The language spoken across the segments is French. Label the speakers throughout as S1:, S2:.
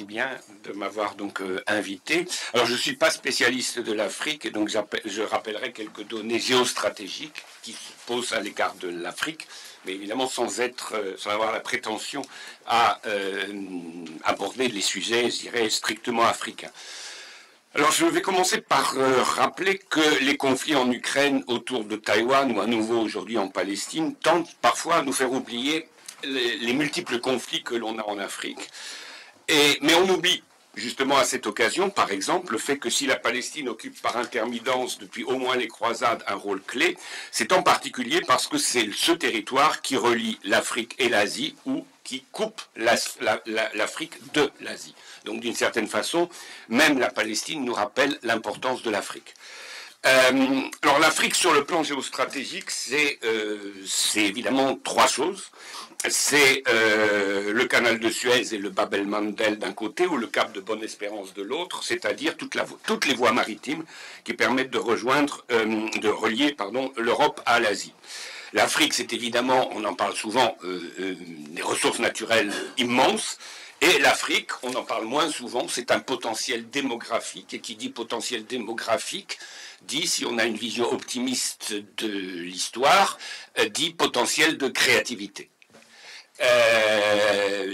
S1: merci bien de m'avoir donc invité. Alors, je ne suis pas spécialiste de l'Afrique, et donc je rappellerai quelques données géostratégiques qui se posent à l'égard de l'Afrique, mais évidemment sans avoir la prétention à aborder les sujets, je dirais, strictement africains. Alors, je vais commencer par rappeler que les conflits en Ukraine, autour de Taïwan, ou à nouveau aujourd'hui en Palestine, tentent parfois à nous faire oublier les multiples conflits que l'on a en Afrique. Mais on oublie justement à cette occasion, par exemple, le fait que si la Palestine occupe par intermittence depuis au moins les croisades un rôle clé, c'est en particulier parce que c'est ce territoire qui relie l'Afrique et l'Asie, ou qui coupe l'Afrique de l'Asie. Donc d'une certaine façon, même la Palestine nous rappelle l'importance de l'Afrique. Alors l'Afrique sur le plan géostratégique, c'est évidemment trois choses. C'est le canal de Suez et le Bab el-Mandeb d'un côté, ou le cap de Bonne-Espérance de l'autre, c'est-à-dire toutes les voies maritimes qui permettent de relier l'Europe à l'Asie. L'Afrique, c'est évidemment, on en parle souvent, des ressources naturelles immenses. Et l'Afrique, on en parle moins souvent, c'est un potentiel démographique. Et qui dit potentiel démographique, dit, si on a une vision optimiste de l'histoire, dit potentiel de créativité.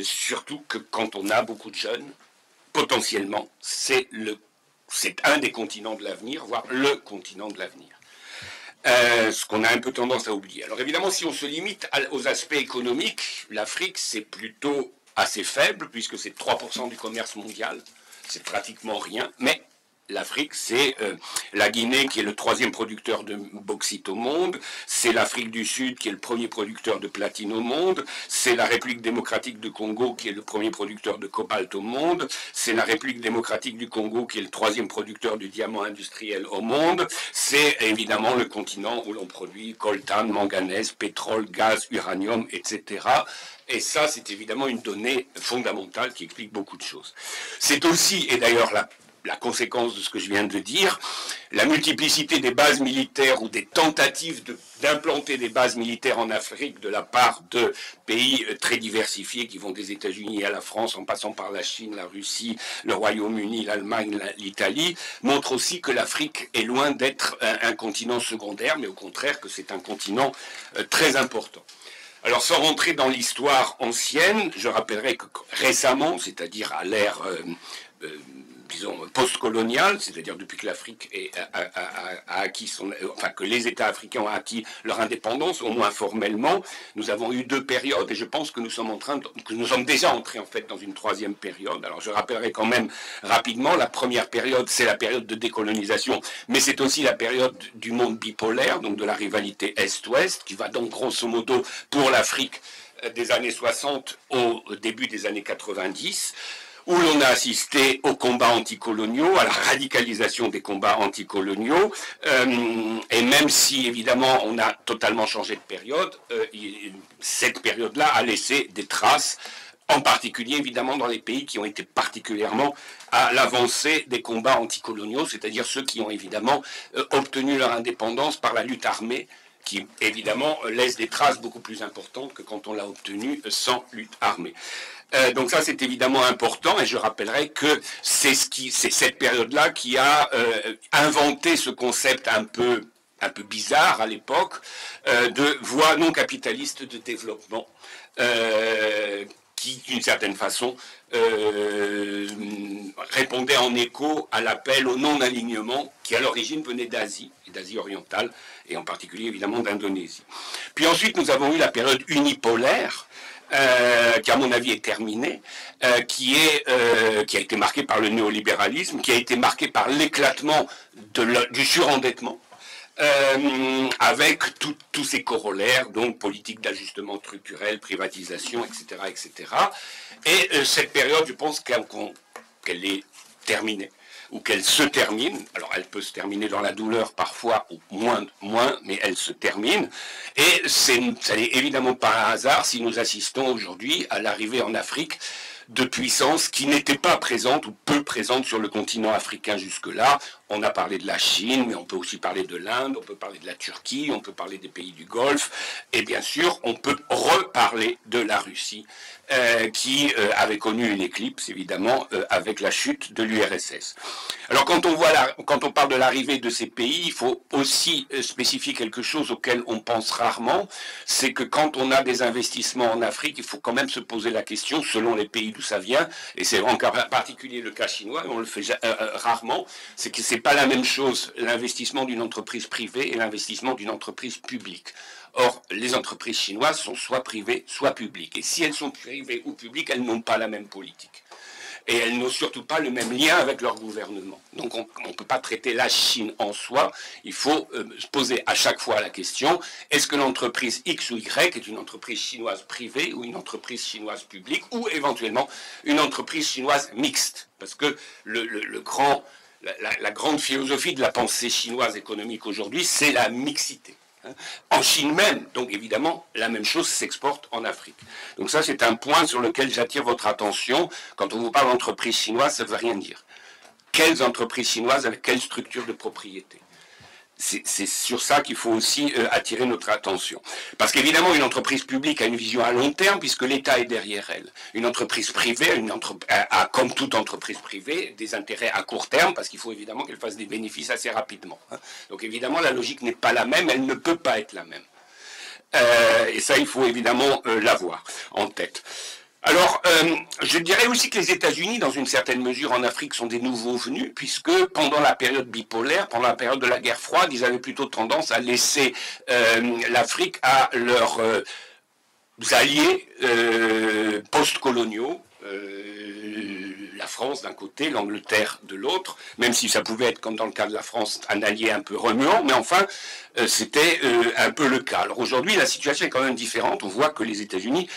S1: Surtout que quand on a beaucoup de jeunes, potentiellement, c'est un des continents de l'avenir, voire le continent de l'avenir. Ce qu'on a un peu tendance à oublier. Alors évidemment, si on se limite aux aspects économiques, l'Afrique, c'est plutôt assez faible, puisque c'est 3% du commerce mondial, c'est pratiquement rien, mais l'Afrique, c'est la Guinée qui est le troisième producteur de bauxite au monde, c'est l'Afrique du Sud qui est le premier producteur de platine au monde, c'est la République démocratique du Congo qui est le premier producteur de cobalt au monde, c'est la République démocratique du Congo qui est le troisième producteur du diamant industriel au monde, c'est évidemment le continent où l'on produit coltan, manganèse, pétrole, gaz, uranium, etc. Et ça, c'est évidemment une donnée fondamentale qui explique beaucoup de choses. C'est aussi, et d'ailleurs la conséquence de ce que je viens de dire, la multiplicité des bases militaires ou des tentatives d'implanter des bases militaires en Afrique de la part de pays très diversifiés qui vont des États-Unis à la France en passant par la Chine, la Russie, le Royaume-Uni, l'Allemagne, l'Italie, montre aussi que l'Afrique est loin d'être un continent secondaire, mais au contraire que c'est un continent très important. Alors, sans rentrer dans l'histoire ancienne, je rappellerai que récemment, c'est-à-dire à l'ère, disons, post-coloniale, c'est-à-dire depuis que l'Afrique a acquis que les États africains ont acquis leur indépendance, au moins formellement, nous avons eu deux périodes, et je pense que nous sommes déjà entrés en fait dans une troisième période. Alors, je rappellerai quand même rapidement, la première période, c'est la période de décolonisation, mais c'est aussi la période du monde bipolaire, donc de la rivalité Est-Ouest, qui va donc grosso modo pour l'Afrique des années 60 au début des années 90, où l'on a assisté aux combats anticoloniaux, à la radicalisation des combats anticoloniaux, et même si, évidemment, on a totalement changé de période, cette période-là a laissé des traces, en particulier, évidemment, dans les pays qui ont été particulièrement à l'avancée des combats anticoloniaux, c'est-à-dire ceux qui ont, évidemment, obtenu leur indépendance par la lutte armée, qui, évidemment, laisse des traces beaucoup plus importantes que quand on l'a obtenu sans lutte armée. Donc ça, c'est évidemment important, et je rappellerai que c'est cette période-là qui a inventé ce concept un peu bizarre à l'époque de voie non capitaliste de développement, qui, d'une certaine façon, répondait en écho à l'appel au non-alignement qui, à l'origine, venait d'Asie, et d'Asie orientale, et en particulier, évidemment, d'Indonésie. Puis ensuite, nous avons eu la période unipolaire, qui à mon avis est terminée, qui a été marquée par le néolibéralisme, qui a été marquée par l'éclatement du surendettement, avec tous ces corollaires, donc politique d'ajustement structurel, privatisation, etc., etc. Et cette période, je pense qu'elle est terminée, ou qu'elle se termine. Alors, elle peut se terminer dans la douleur parfois, ou moins, mais elle se termine. Et ça n'est évidemment pas un hasard si nous assistons aujourd'hui à l'arrivée en Afrique de puissances qui n'étaient pas présentes ou peu présentes sur le continent africain jusque-là. On a parlé de la Chine, mais on peut aussi parler de l'Inde, on peut parler de la Turquie, on peut parler des pays du Golfe, et bien sûr, on peut reparler de la Russie, qui avait connu une éclipse, évidemment, avec la chute de l'URSS. Alors, quand on parle de l'arrivée de ces pays, il faut aussi spécifier quelque chose auquel on pense rarement, c'est que quand on a des investissements en Afrique, il faut quand même se poser la question, selon les pays d'où ça vient, et c'est en particulier le cas chinois, on le fait rarement, c'est que c'est pas la même chose l'investissement d'une entreprise privée et l'investissement d'une entreprise publique. Or, les entreprises chinoises sont soit privées, soit publiques. Et si elles sont privées ou publiques, elles n'ont pas la même politique. Et elles n'ont surtout pas le même lien avec leur gouvernement. Donc on ne peut pas traiter la Chine en soi. Il faut se poser à chaque fois la question, est-ce que l'entreprise X ou Y est une entreprise chinoise privée ou une entreprise chinoise publique ou éventuellement une entreprise chinoise mixte? Parce que la grande philosophie de la pensée chinoise économique aujourd'hui, c'est la mixité. En Chine même, donc évidemment, la même chose s'exporte en Afrique. Donc ça, c'est un point sur lequel j'attire votre attention. Quand on vous parle d'entreprise chinoise, ça ne veut rien dire. Quelles entreprises chinoises avec quelle structure de propriété? C'est sur ça qu'il faut aussi attirer notre attention. Parce qu'évidemment, une entreprise publique a une vision à long terme, puisque l'État est derrière elle. Une entreprise privée a, comme toute entreprise privée, des intérêts à court terme, parce qu'il faut évidemment qu'elle fasse des bénéfices assez rapidement. Donc évidemment, la logique n'est pas la même, elle ne peut pas être la même. Et ça, il faut évidemment l'avoir en tête. Alors, je dirais aussi que les États-Unis, dans une certaine mesure en Afrique, sont des nouveaux venus, puisque pendant la période bipolaire, pendant la période de la guerre froide, ils avaient plutôt tendance à laisser l'Afrique à leurs alliés post-coloniaux, la France d'un côté, l'Angleterre de l'autre, même si ça pouvait être, comme dans le cas de la France, un allié un peu remuant, mais enfin, c'était un peu le cas. Alors aujourd'hui, la situation est quand même différente. On voit que les États-Unis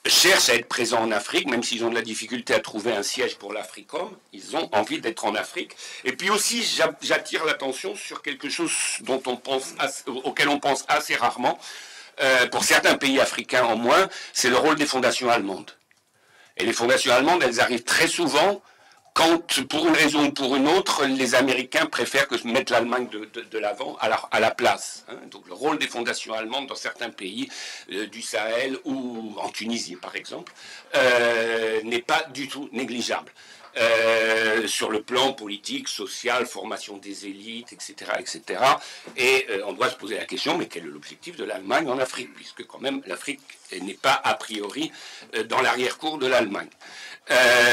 S1: cherchent à être présents en Afrique, même s'ils ont de la difficulté à trouver un siège pour l'Africom, ils ont envie d'être en Afrique. Et puis aussi, j'attire l'attention sur quelque chose auquel on pense assez rarement, pour certains pays africains en moins, c'est le rôle des fondations allemandes. Et les fondations allemandes, elles arrivent très souvent quand, pour une raison ou pour une autre, les Américains préfèrent que se mettre l'Allemagne de l'avant à la place. Donc le rôle des fondations allemandes dans certains pays du Sahel ou en Tunisie, par exemple, n'est pas du tout négligeable. Sur le plan politique, social, formation des élites, etc., etc. Et on doit se poser la question, mais quel est l'objectif de l'Allemagne en Afrique, puisque quand même l'Afrique n'est pas a priori dans l'arrière-cour de l'Allemagne.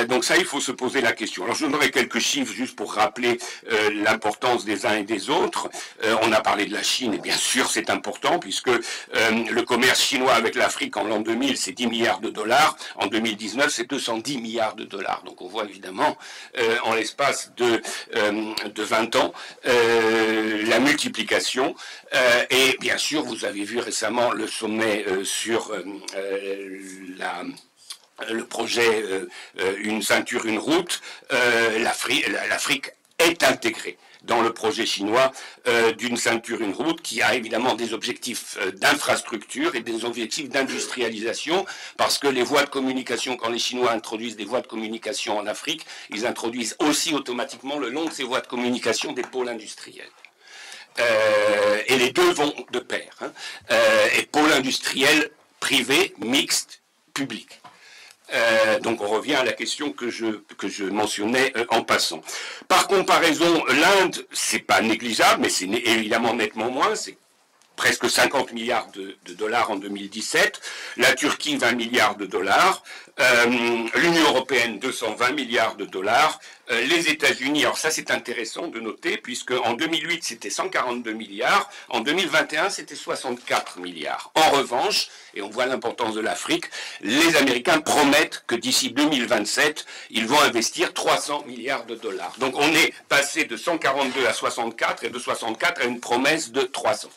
S1: Donc ça, il faut se poser la question. Alors je donnerai quelques chiffres juste pour rappeler l'importance des uns et des autres. On a parlé de la Chine, et bien sûr c'est important, puisque le commerce chinois avec l'Afrique en l'an 2000, c'est 10 milliards de dollars. En 2019, c'est 210 milliards de dollars. Donc on voit évidemment, en l'espace de 20 ans, la multiplication. Et bien sûr, vous avez vu récemment le sommet sur le projet Une ceinture, une route. L'Afrique est intégrée dans le projet chinois d'une ceinture, une route, qui a évidemment des objectifs d'infrastructure et des objectifs d'industrialisation, parce que les voies de communication, quand les Chinois introduisent des voies de communication en Afrique, ils introduisent aussi automatiquement le long de ces voies de communication des pôles industriels. Et les deux vont de pair. Et pôle industriel privé, mixte, public. Donc on revient à la question que je mentionnais en passant. Par comparaison, l'Inde, c'est pas négligeable, mais c'est évidemment nettement moins, c'est presque 50 milliards de dollars en 2017, la Turquie 20 milliards de dollars, l'Union européenne 220 milliards de dollars, les États-Unis, alors ça c'est intéressant de noter, puisque en 2008 c'était 142 milliards, en 2021 c'était 64 milliards. En revanche, et on voit l'importance de l'Afrique, les Américains promettent que d'ici 2027, ils vont investir 300 milliards de dollars. Donc on est passé de 142 à 64 et de 64 à une promesse de 300.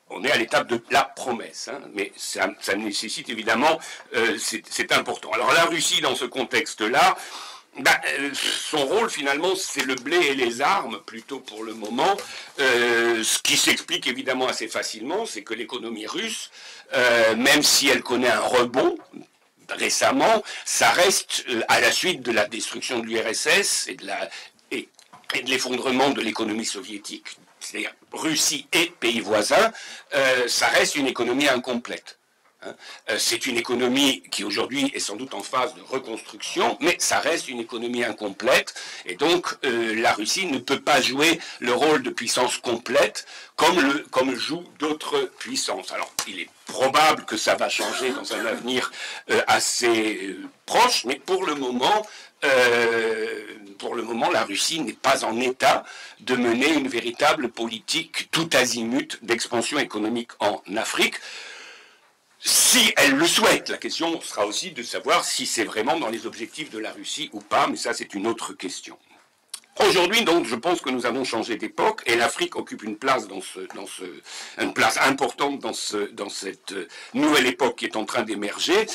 S1: On est à l'étape de la promesse, mais ça nécessite évidemment, c'est important. Alors la Russie, dans ce contexte-là, son rôle finalement, c'est le blé et les armes, plutôt pour le moment. Ce qui s'explique évidemment assez facilement, c'est que l'économie russe, même si elle connaît un rebond, récemment, ça reste, à la suite de la destruction de l'URSS et de l'effondrement de l'économie soviétique, c'est-à-dire Russie et pays voisins, ça reste une économie incomplète. C'est une économie qui aujourd'hui est sans doute en phase de reconstruction, mais ça reste une économie incomplète, et donc la Russie ne peut pas jouer le rôle de puissance complète comme jouent d'autres puissances. Alors, il est probable que ça va changer dans un avenir assez proche, mais pour le moment, la Russie n'est pas en état de mener une véritable politique tout azimut d'expansion économique en Afrique. Si elle le souhaite, la question sera aussi de savoir si c'est vraiment dans les objectifs de la Russie ou pas, mais ça c'est une autre question. Aujourd'hui, donc, je pense que nous avons changé d'époque et l'Afrique occupe une place une place importante dans cette nouvelle époque qui est en train d'émerger.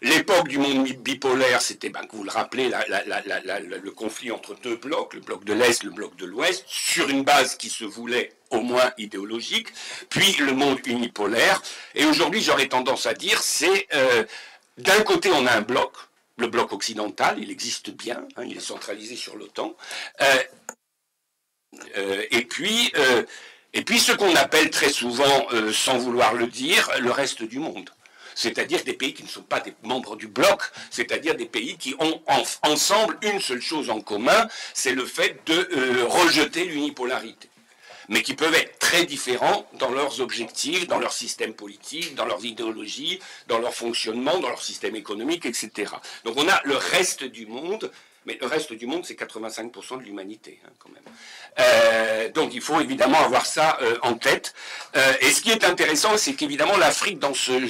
S1: L'époque du monde bipolaire, c'était, vous le rappelez, le conflit entre deux blocs, le bloc de l'Est, le bloc de l'Ouest, sur une base qui se voulait au moins idéologique, puis le monde unipolaire. Et aujourd'hui, j'aurais tendance à dire, c'est d'un côté, on a un bloc, le bloc occidental, il existe bien, il est centralisé sur l'OTAN, et puis ce qu'on appelle très souvent, sans vouloir le dire, le reste du monde. C'est-à-dire des pays qui ne sont pas des membres du bloc, c'est-à-dire des pays qui ont ensemble une seule chose en commun, c'est le fait de rejeter l'unipolarité, mais qui peuvent être très différents dans leurs objectifs, dans leur système politique, dans leurs idéologies, dans leur fonctionnement, dans leur système économique, etc. Donc on a le reste du monde, mais le reste du monde, c'est 85% de l'humanité, quand même. Donc il faut évidemment avoir ça en tête. Et ce qui est intéressant, c'est qu'évidemment l'Afrique, dans ce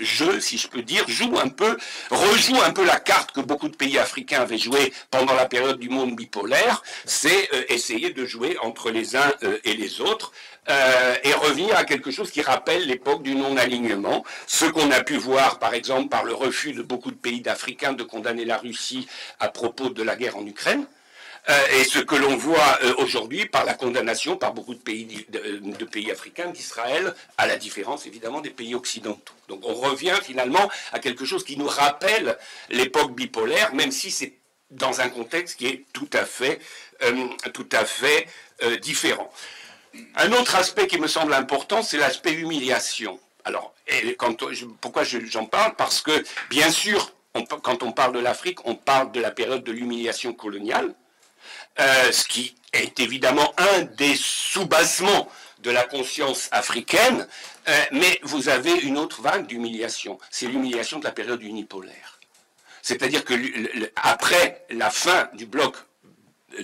S1: jeu, si je peux dire, rejoue un peu la carte que beaucoup de pays africains avaient jouée pendant la période du monde bipolaire, c'est essayer de jouer entre les uns et les autres, et revenir à quelque chose qui rappelle l'époque du non-alignement, ce qu'on a pu voir par exemple par le refus de beaucoup de pays d'Africains de condamner la Russie à propos de la guerre en Ukraine, et ce que l'on voit aujourd'hui par la condamnation par beaucoup de pays africains d'Israël, à la différence évidemment des pays occidentaux. Donc on revient finalement à quelque chose qui nous rappelle l'époque bipolaire, même si c'est dans un contexte qui est tout à fait différent. Un autre aspect qui me semble important, c'est l'aspect humiliation. Alors, pourquoi j'en parle? Parce que, bien sûr, quand on parle de l'Afrique, on parle de la période de l'humiliation coloniale, ce qui est évidemment un des soubassements de la conscience africaine, mais vous avez une autre vague d'humiliation, c'est l'humiliation de la période unipolaire. C'est-à-dire que après la fin du bloc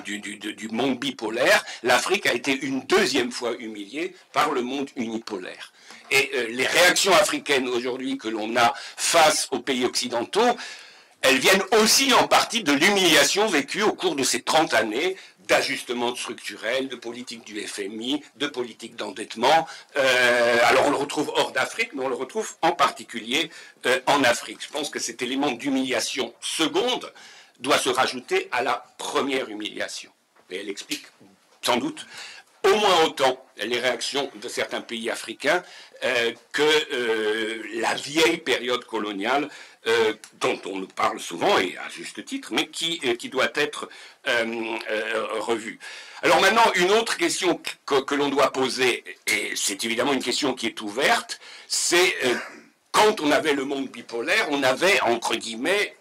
S1: du monde bipolaire, l'Afrique a été une deuxième fois humiliée par le monde unipolaire. Et les réactions africaines aujourd'hui que l'on a face aux pays occidentaux, elles viennent aussi en partie de l'humiliation vécue au cours de ces 30 années d'ajustement structurel, de politique du FMI, de politique d'endettement. Alors on le retrouve hors d'Afrique, mais on le retrouve en particulier en Afrique. Je pense que cet élément d'humiliation seconde doit se rajouter à la première humiliation. Et elle explique sans doute au moins autant les réactions de certains pays africains que la vieille période coloniale dont on nous parle souvent, et à juste titre, mais qui doit être revue. Alors maintenant, une autre question que l'on doit poser, et c'est évidemment une question qui est ouverte, c'est quand on avait le monde bipolaire, on avait, entre guillemets,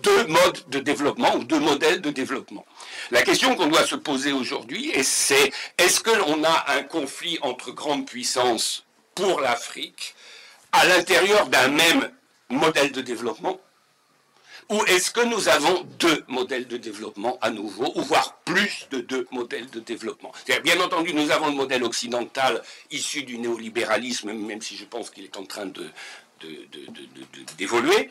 S1: deux modes de développement ou deux modèles de développement. La question qu'on doit se poser aujourd'hui, c'est est-ce que l'on a un conflit entre grandes puissances pour l'Afrique à l'intérieur d'un même modèle de développement, ou est-ce que nous avons deux modèles de développement à nouveau, ou voire plus de deux modèles de développement? Bien entendu, nous avons le modèle occidental issu du néolibéralisme, même si je pense qu'il est en train d'évoluer,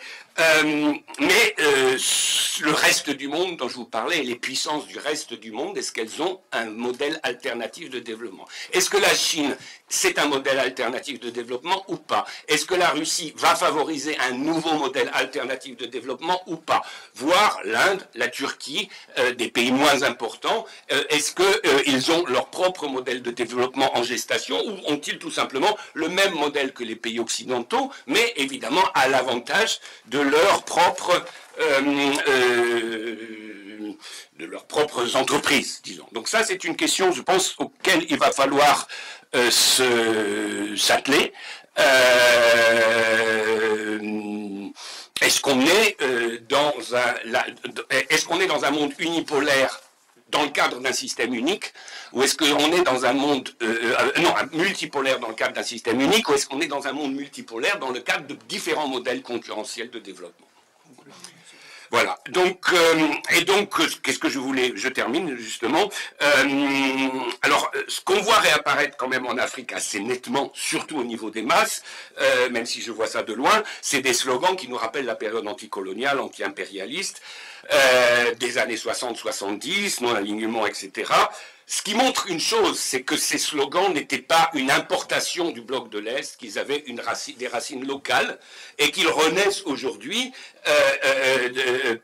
S1: mais le reste du monde dont je vous parlais, les puissances du reste du monde, est-ce qu'elles ont un modèle alternatif de développement? Est-ce que la Chine, c'est un modèle alternatif de développement ou pas? Est-ce que la Russie va favoriser un nouveau modèle alternatif de développement ou pas? Voire l'Inde, la Turquie, des pays moins importants, est-ce qu'ils ont leur propre modèle de développement en gestation, ou ont-ils tout simplement le même modèle que les pays occidentaux, mais évidemment à l'avantage de leurs propres entreprises, disons. Donc ça, c'est une question, je pense, auquel il va falloir s'atteler. Est-ce qu'on est dans un monde unipolaire dans le cadre d'un système unique, ou est-ce qu'on est dans un monde multipolaire dans le cadre d'un système unique, ou est-ce qu'on est dans un monde multipolaire dans le cadre de différents modèles concurrentiels de développement? Voilà. Donc, qu'est-ce que je termine justement. Alors, ce qu'on voit réapparaître quand même en Afrique assez nettement, surtout au niveau des masses, même si je vois ça de loin, c'est des slogans qui nous rappellent la période anticoloniale, anti-impérialiste, des années 60-70, non-alignement, etc. Ce qui montre une chose, c'est que ces slogans n'étaient pas une importation du bloc de l'Est, qu'ils avaient des racines locales, et qu'ils renaissent aujourd'hui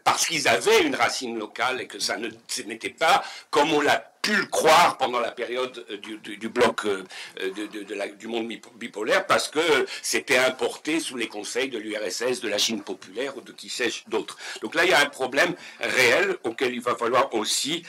S1: parce qu'ils avaient une racine locale, et que ce n'était pas comme on l'a pu le croire pendant la période du bloc du monde bipolaire, parce que c'était importé sous les conseils de l'URSS, de la Chine populaire ou de qui sais-je d'autres. Donc là, il y a un problème réel auquel il va falloir aussi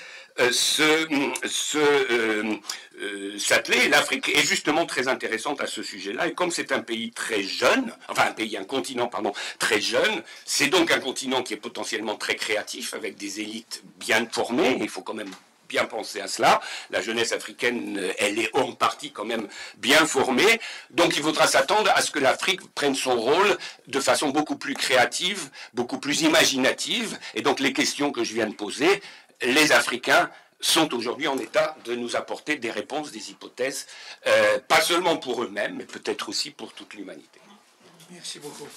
S1: s'atteler. L'Afrique est justement très intéressante à ce sujet-là, et comme c'est un pays très jeune, enfin un continent, pardon, très jeune, c'est donc un continent qui est potentiellement très créatif, avec des élites bien formées, il faut quand même bien penser à cela. La jeunesse africaine, elle est en partie quand même bien formée, donc il faudra s'attendre à ce que l'Afrique prenne son rôle de façon beaucoup plus créative, beaucoup plus imaginative, et donc les questions que je viens de poser, les Africains sont aujourd'hui en état de nous apporter des réponses, des hypothèses, pas seulement pour eux-mêmes, mais peut-être aussi pour toute l'humanité.
S2: Merci beaucoup.